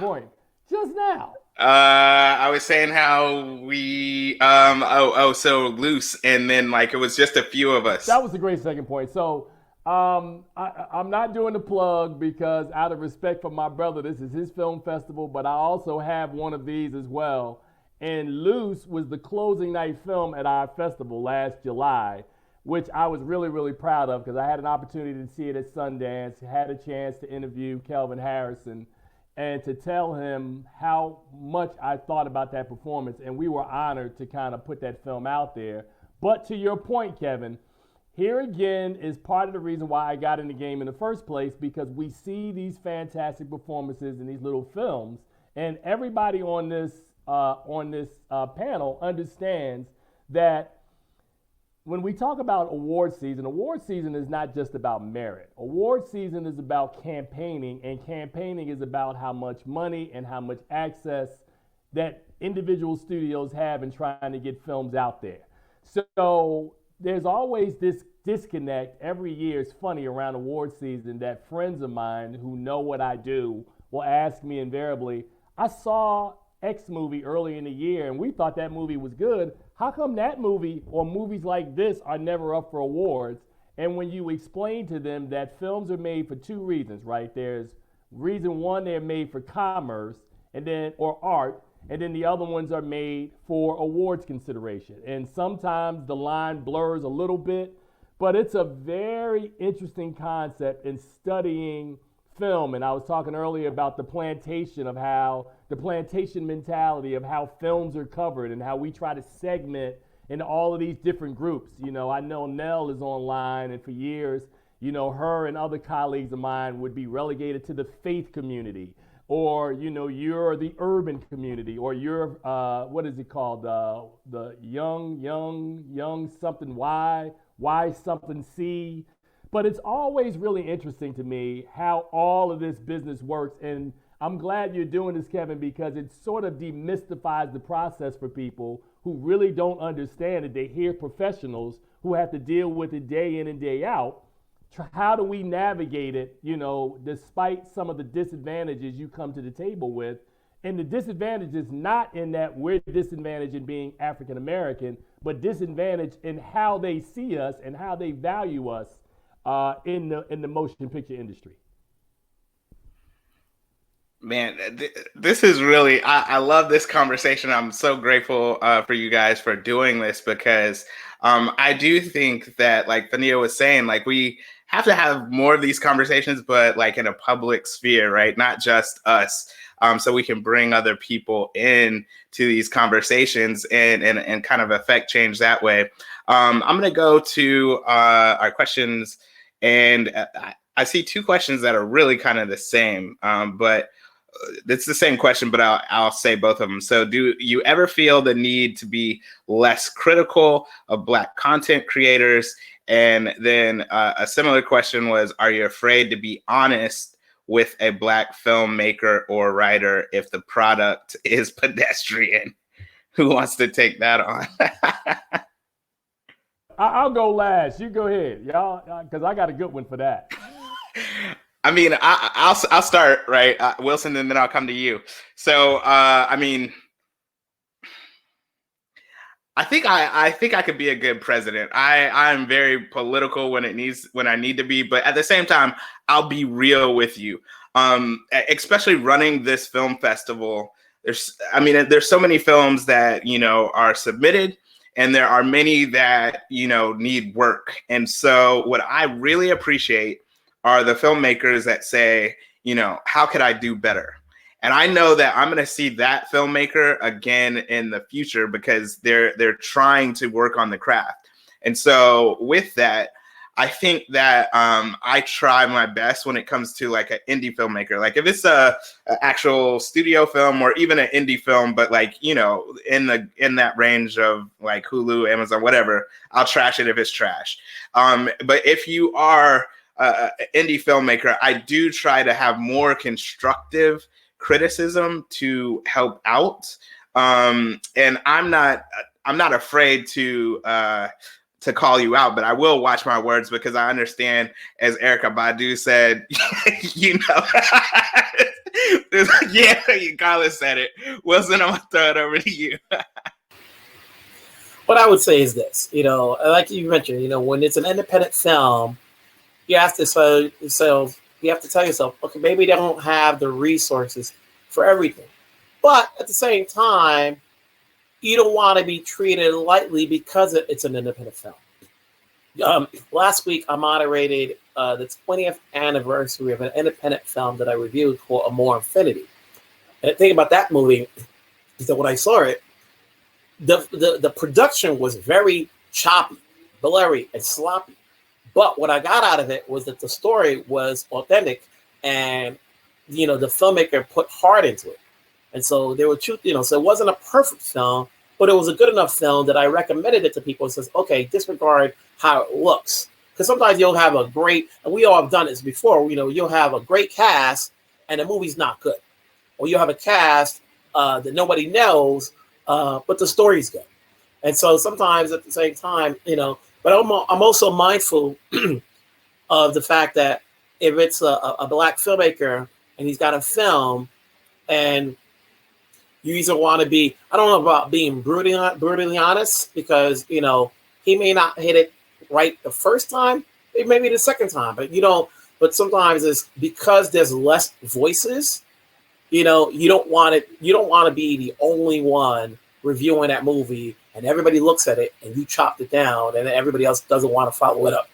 Just now. I was saying how we, so Loose, and then like it was just a few of us. That was a great second point. So I'm not doing the plug because out of respect for my brother, this is his film festival, but I also have one of these as well. And Loose was the closing night film at our festival last July, which I was really, really proud of because I had an opportunity to see it at Sundance, had a chance to interview Kelvin Harrison and to tell him how much I thought about that performance. And we were honored to kind of put that film out there. But to your point, Kevin, here again is part of the reason why I got in the game in the first place, because we see these fantastic performances in these little films, and everybody on this panel understands that when we talk about award season is not just about merit. Award season is about campaigning, and campaigning is about how much money and how much access that individual studios have in trying to get films out there. So there's always this disconnect every year. It's funny around award season that friends of mine who know what I do will ask me invariably, I saw X movie early in the year and we thought that movie was good. How come that movie or movies like this are never up for awards? And when you explain to them that films are made for two reasons, right? There's reason one, they're made for commerce and then or art, and then the other ones are made for awards consideration. And sometimes the line blurs a little bit, but it's a very interesting concept in studying film. And I was talking earlier about the plantation mentality of how films are covered and how we try to segment into all of these different groups. You know, I know Nell is online, and for years, you know, her and other colleagues of mine would be relegated to the faith community. Or, you know, you're the urban community, or you're, what is it called? The young something Y something C. But it's always really interesting to me how all of this business works. And I'm glad you're doing this, Kevin, because it sort of demystifies the process for people who really don't understand it. They hear professionals who have to deal with it day in and day out. How do we navigate it, you know, despite some of the disadvantages you come to the table with? And the disadvantage is not in that we're disadvantaged in being African American, but disadvantaged in how they see us and how they value us in the motion picture industry. Man, this is really, I love this conversation. I'm so grateful for you guys for doing this, because I do think that, like Fania was saying, like we have to have more of these conversations, but like in a public sphere, right? Not just us. So we can bring other people in to these conversations and kind of affect change that way. I'm going to go to our questions, and I see two questions that are really kind of the same, but it's the same question, but I'll say both of them. So do you ever feel the need to be less critical of Black content creators? And then a similar question was, are you afraid to be honest with a Black filmmaker or writer if the product is pedestrian? Who wants to take that on? I'll go last. You go ahead, y'all, because I got a good one for that. I mean, I'll start, right, Wilson, and then I'll come to you. So, I mean, I think I could be a good president. I'm very political when I need to be, but at the same time, I'll be real with you. Especially running this film festival, there's so many films that, you know, are submitted, and there are many that, you know, need work. And so what I really appreciate are the filmmakers that say, you know, how could I do better? And I know that I'm going to see that filmmaker again in the future because they're trying to work on the craft. And so with that, I think that I try my best when it comes to like an indie filmmaker. Like if it's a actual studio film or even an indie film, but like, you know, in that range of like Hulu, Amazon, whatever, I'll trash it if it's trash. But if you are an indie filmmaker, I do try to have more constructive criticism to help out. And I'm not afraid to call you out, but I will watch my words because I understand, as Erykah Badu said, you know, yeah, Carlos said it. Wilson, I'm gonna throw it over to you. What I would say is this, you know, like you mentioned, you know, when it's an independent film, you have to you have to tell yourself, okay, maybe they don't have the resources for everything. But at the same time, you don't want to be treated lightly because it's an independent film. Last week, I moderated the 20th anniversary of an independent film that I reviewed called A More Infinity. And the thing about that movie is that when I saw it, the production was very choppy, blurry, and sloppy. But what I got out of it was that the story was authentic, and the filmmaker put heart into it. And so there were so it wasn't a perfect film, but it was a good enough film that I recommended it to people and says, okay, disregard how it looks. Because sometimes you'll have a great, and we all have done this before, you'll have a great cast and the movie's not good. Or you'll have a cast that nobody knows, but the story's good. And so sometimes at the same time, but I'm also mindful of the fact that if it's a Black filmmaker and he's got a film and you either want to be, I don't know about being brutally honest, because, he may not hit it right the first time, maybe the second time, but sometimes it's because there's less voices, you don't want to be the only one reviewing that movie and everybody looks at it and you chopped it down and everybody else doesn't want to follow it up.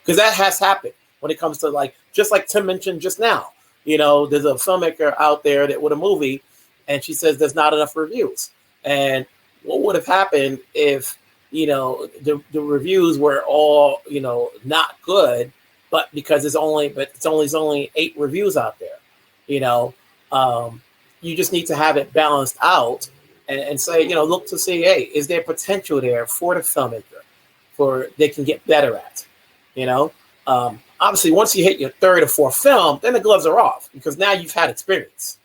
Because that has happened when it comes to just like Tim mentioned just now, there's a filmmaker out there that with a movie and she says there's not enough reviews. And what would have happened if, the reviews were all, not good, but because it's only 8 reviews out there, you just need to have it balanced out and say, look to see, hey, is there potential there for the filmmaker for they can get better at, obviously once you hit your 3rd or 4th film, then the gloves are off because now you've had experience.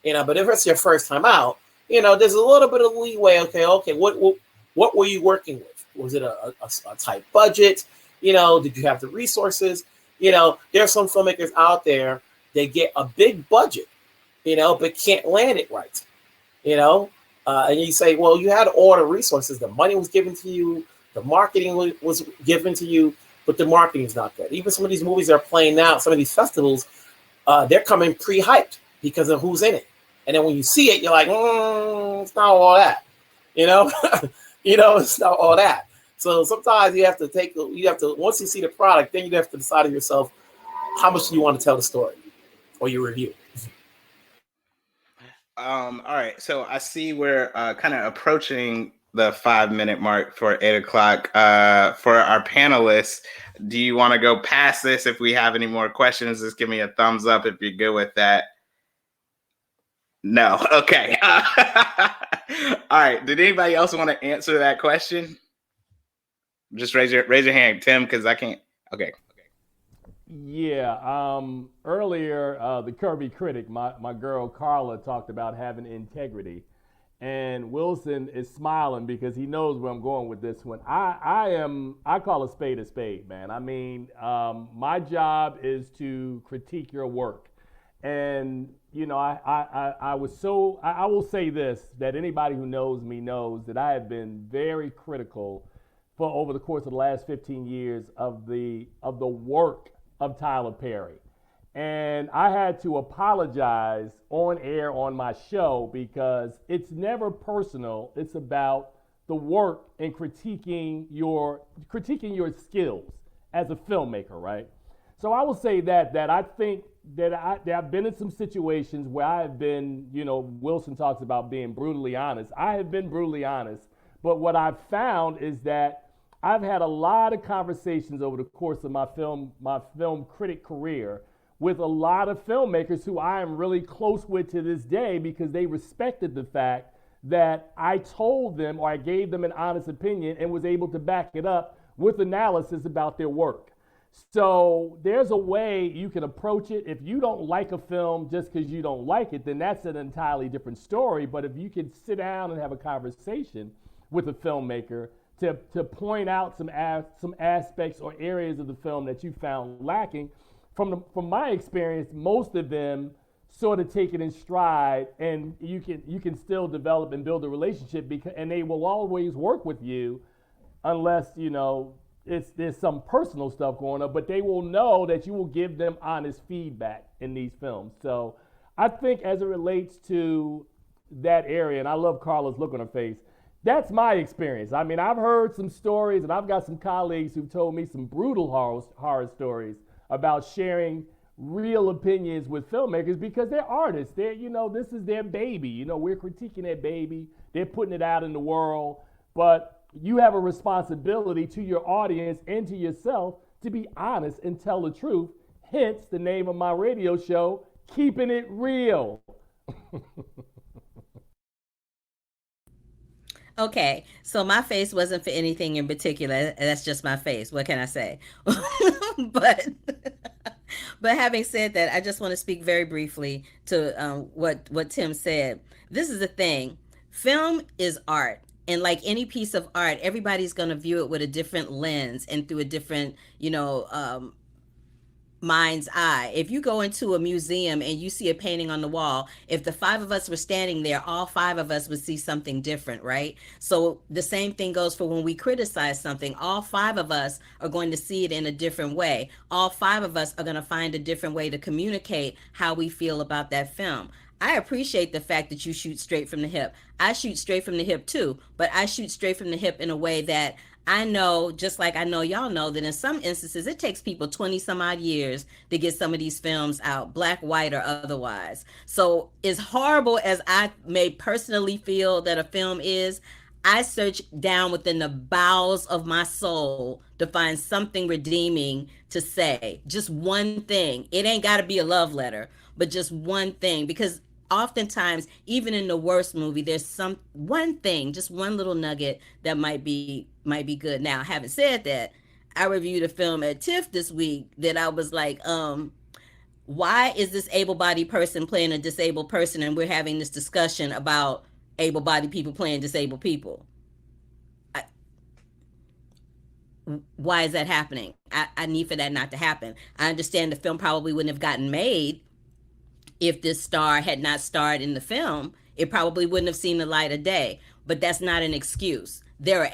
But if it's your first time out, there's a little bit of leeway. Okay, what were you working with? Was it a tight budget? Did you have the resources? There are some filmmakers out there, they get a big budget, but can't land it right, and you say, well, you had all the resources, the money was given to you, the marketing was given to you, but the marketing is not good. Even some of these movies that are playing now, some of these festivals, they're coming pre-hyped because of who's in it. And then when you see it, you're like, it's not all that, it's not all that. So sometimes you have to, once you see the product, then you have to decide to yourself, how much do you want to tell the story or your review? All right. So I see we're kind of approaching the 5-minute mark for 8 o'clock. For our panelists, do you want to go past this? If we have any more questions, just give me a thumbs up if you're good with that. No. Okay. All right. Did anybody else want to answer that question? Just raise your hand, Tim, because I can't. Okay. Yeah. Earlier, the Curvy Critic, my girl Carla, talked about having integrity. And Wilson is smiling because he knows where I'm going with this one. I call a spade, man. I mean, my job is to critique your work. And, I will say this, that anybody who knows me knows that I have been very critical for over the course of the last 15 years of the work of Tyler Perry. And I had to apologize on air on my show because it's never personal. It's about the work and critiquing your skills as a filmmaker, right? So I will say that I think that I've been in some situations where I have been, Wilson talks about being brutally honest. I have been brutally honest, but what I've found is that I've had a lot of conversations over the course of my film critic career with a lot of filmmakers who I am really close with to this day because they respected the fact that I told them or I gave them an honest opinion and was able to back it up with analysis about their work. So there's a way you can approach it. If you don't like a film just because you don't like it, then that's an entirely different story. But if you can sit down and have a conversation with a filmmaker to point out some aspects or areas of the film that you found lacking, from my experience, most of them sort of take it in stride, and you can still develop and build a relationship and they will always work with you unless there's some personal stuff going on, but they will know that you will give them honest feedback in these films. So I think as it relates to that area, and I love Carla's look on her face, that's my experience. I mean, I've heard some stories, and I've got some colleagues who've told me some brutal horror stories about sharing real opinions with filmmakers because they're artists. They're, this is their baby. We're critiquing their baby. They're putting it out in the world. But you have a responsibility to your audience and to yourself to be honest and tell the truth. Hence the name of my radio show, Keeping It Real. Okay, so my face wasn't for anything in particular. That's just my face. What can I say? but but having said that, I just want to speak very briefly to what Tim said. This is the thing. Film is art. And like any piece of art, everybody's going to view it with a different lens and through a different, mind's eye. If you go into a museum and you see a painting on the wall, if the 5 of us were standing there, all 5 of us would see something different, right? So the same thing goes for when we criticize something. All 5 of us are going to see it in a different way. All 5 of us are going to find a different way to communicate how we feel about that film. I appreciate the fact that you shoot straight from the hip. I shoot straight from the hip too, but I shoot straight from the hip in a way that I know, just like I know y'all know, that in some instances, it takes people 20 some odd years to get some of these films out, black, white, or otherwise. So as horrible as I may personally feel that a film is, I search down within the bowels of my soul to find something redeeming to say. Just one thing. It ain't got to be a love letter, but just one thing. Because oftentimes, even in the worst movie, there's one thing, just one little nugget that might be good. Now, having said that, I reviewed a film at TIFF this week that I was like, why is this able-bodied person playing a disabled person, and we're having this discussion about able-bodied people playing disabled people? Why is that happening? I need for that not to happen. I understand the film probably wouldn't have gotten made if this star had not starred in the film. It probably wouldn't have seen the light of day, but that's not an excuse. There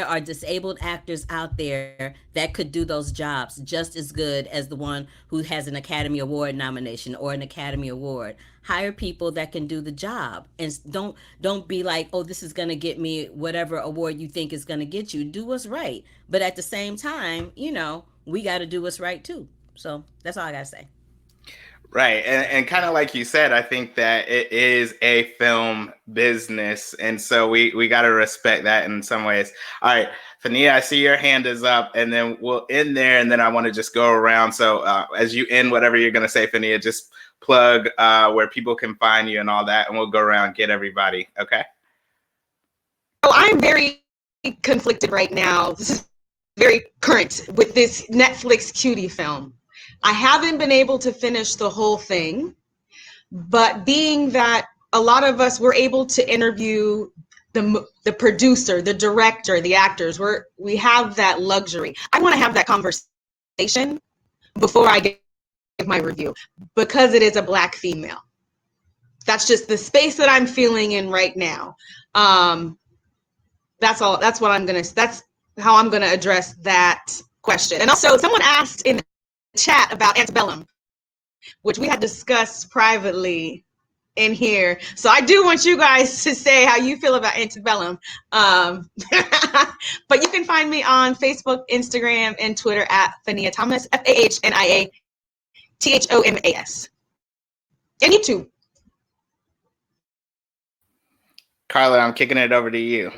are disabled actors out there that could do those jobs just as good as the one who has an Academy Award nomination or an Academy Award. Hire people that can do the job, and don't be like, oh, this is going to get me whatever award you think is going to get you. Do what's right. But at the same time, we got to do what's right too. So that's all I got to say. Right. And kind of like you said, I think that it is a film business. And so we got to respect that in some ways. All right, Fania, I see your hand is up, and then we'll end there. And then I want to just go around. So as you end whatever you're going to say, Fania, just plug where people can find you and all that. And we'll go around, get everybody. Okay. So I'm very conflicted right now. This is very current with this Netflix cutie film. I haven't been able to finish the whole thing, but being that a lot of us were able to interview the producer, the director, the actors, we have that luxury. I want to have that conversation before I give my review because it is a Black female. That's just the space that I'm feeling in right now. That's all. That's how I'm gonna address that question. And also, someone asked in chat about Antebellum, which we had discussed privately in here. So I do want you guys to say how you feel about Antebellum. But you can find me on Facebook, Instagram, and Twitter at Fania Thomas, FAHNIA THOMAS, and YouTube. Carla, I'm kicking it over to you.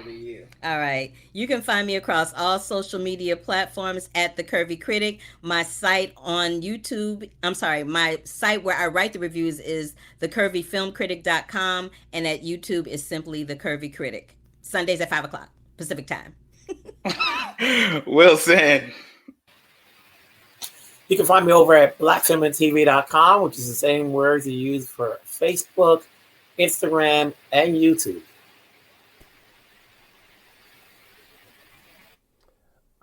All right. You can find me across all social media platforms at The Curvy Critic. My site on YouTube, my site where I write the reviews is thecurvyfilmcritic.com, and at YouTube is simply The Curvy Critic. Sundays at 5 o'clock Pacific time. Wilson. You can find me over at blackfeminetv.com, which is the same words you use for Facebook, Instagram, and YouTube.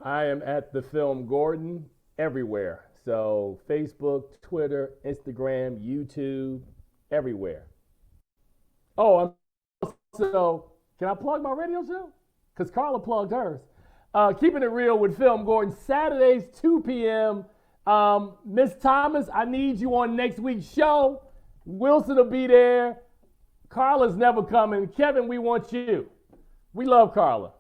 I am at The Film Gordon everywhere. So Facebook, Twitter, Instagram, YouTube, everywhere. Oh, so can I plug my radio show? Because Carla plugged hers. Keeping It Real with Film Gordon, Saturdays, 2 p.m. Miss Thomas, I need you on next week's show. Wilson will be there. Carla's never coming. Kevin, we want you. We love Carla.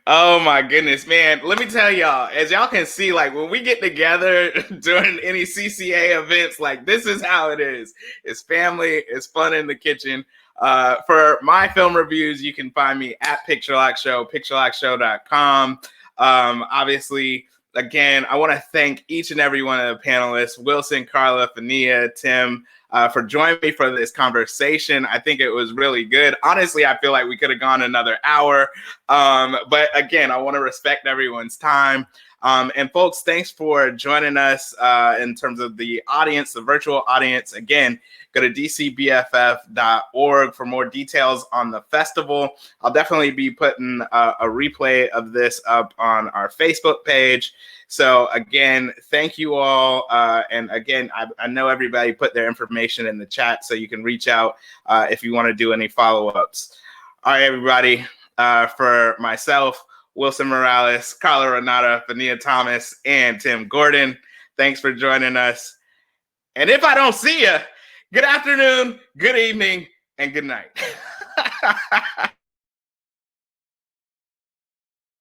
Oh my goodness, man. Let me tell y'all, as y'all can see, like when we get together during any CCA events, like this is how it is. It's family, it's fun in the kitchen. For my film reviews, you can find me at Picture Lock Show, picturelockshow.com. Obviously, again, I want to thank each and every one of the panelists, Wilson, Carla, Fania, Tim, for joining me for this conversation. I think it was really good. Honestly, I feel like we could have gone another hour. But again, I want to respect everyone's time. And folks, thanks for joining us in terms of the audience, the virtual audience. Again, go to dcbff.org for more details on the festival. I'll definitely be putting a replay of this up on our Facebook page. So again, thank you all. And again, I know everybody put their information in the chat, so you can reach out if you want to do any follow-ups. All right, everybody, for myself, Wilson Morales, Carla Renata, Fania Thomas, and Tim Gordon, thanks for joining us. And if I don't see you, good afternoon, good evening, and good night.